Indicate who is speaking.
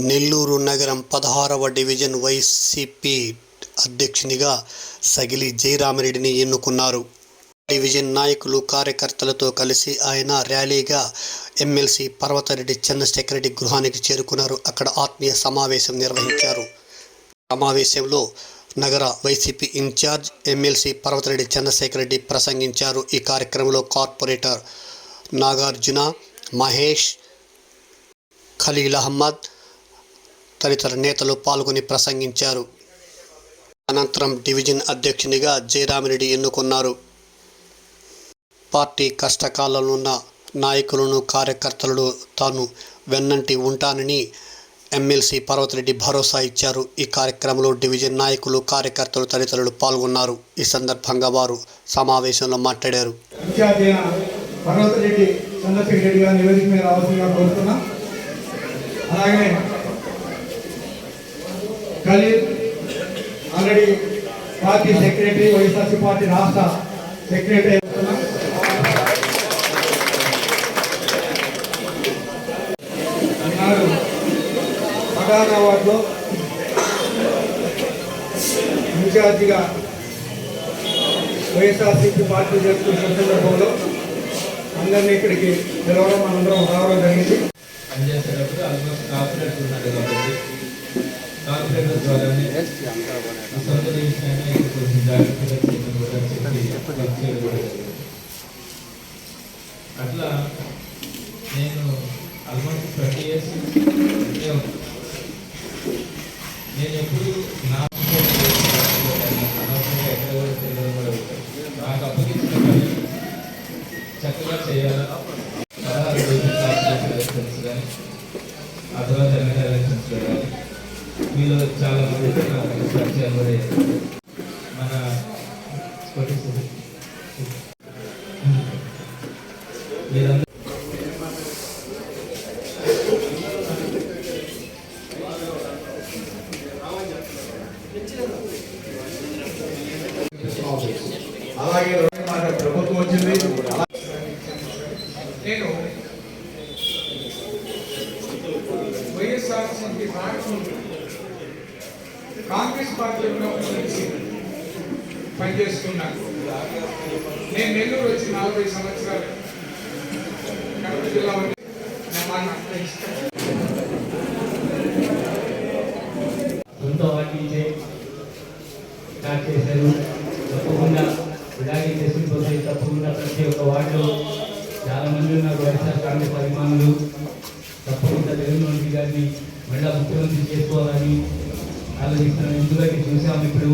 Speaker 1: నెల్లూరు నగరం 16వ division YCP అధ్యక్షునిగా సగిలి జయరామిరెడ్డిని ఎన్నుకున్నారు. డివిజన్ నాయకులు, కార్యకర్తలతో కలిసి ఆయన ర్యాలీగా ఎమ్మెల్సీ పర్వతరెడ్డి చంద్రశేఖర్ రెడ్డి గృహానికి చేరుకున్నారు. అక్కడ ఆత్మీయ సమావేశం నిర్వహించారు. సమావేశంలో నగర వైసీపీ ఇన్ఛార్జ్ ఎమ్మెల్సీ పర్వతరెడ్డి చంద్రశేఖర్ రెడ్డి ప్రసంగించారు. ఈ కార్యక్రమంలో కార్పొరేటర్ నాగార్జున, మహేష్, ఖలీల్ అహ్మద్ తదితర నేతలు పాల్గొని ప్రసంగించారు. అనంతరం డివిజన్ అధ్యక్షునిగా జయరామిరెడ్డి ఎన్నుకున్నారు. పార్టీ కష్టకాలంలో ఉన్న నాయకులను, కార్యకర్తలను తాను వెన్నంటి ఉంటానని ఎమ్మెల్సీ పర్వతరెడ్డి భరోసా ఇచ్చారు. ఈ కార్యక్రమంలో డివిజన్ నాయకులు, కార్యకర్తలు తదితరులు పాల్గొన్నారు. ఈ సందర్భంగా వారు సమావేశంలో మాట్లాడారు.
Speaker 2: Khaleel already party secretary, YSRC party రాష్ట్ర సెక్రటరీ. అగానాబాద్లో ఇన్ఛార్జిగా వైఎస్ఆర్సీపీ పార్టీ చేస్తున్న సందర్భంలో అందరినీ ఇక్కడికి పిలవడం, మనందరం రావడం జరిగింది.
Speaker 3: పనిచేసేటప్పుడు ఆల్మోస్ట్ కార్పొరేట్ ఉన్నారు కాబట్టి కార్పొరేటర్ ద్వారానే సొంత విషయాన్ని కొంచెం జాగ్రత్తగా అట్లా నేను ఆల్మోస్ట్ 20 years నేను ఎప్పుడు నా ఎక్కడ కూడా తెలియదు కూడా నాకు అప్పగించిన పని చక్కగా చేయాలి. 16 రోజులు కార్పొరేషన్ ఎలక్షన్స్ కానీ ఆ తర్వాత ఎమ్మెల్యే ఎలక్షన్స్ కానీ మీలో చాలా మంది పరిచయాలు కూడా మన మీరందరూ
Speaker 2: అలాగే ప్రభుత్వం వచ్చింది. నేను వైఎస్ఆర్సీపీ పార్టీ కాంగ్రెస్ పార్టీలో కలిసి పనిచేస్తున్నాను. నేను నెల్లూరు వచ్చి 40 సంవత్సరాలు. కడప జిల్లా
Speaker 4: సొంత వాటించే స్టార్ట్ చేశారు. తప్పకుండా ఇలాగే చేసుకుని తప్పకుండా ప్రతి ఒక్క వార్డులో చాలామంది ఉన్నారు వైఎస్ఆర్ కాంగ్రెస్ అభిమానులు. తప్పకుండా జగన్మోహన్ రెడ్డి గారిని మళ్ళా ముఖ్యమంత్రి చేసుకోవాలని ఆలోచిస్తున్నాను. ఎందుకంటే చూసాము ఇప్పుడు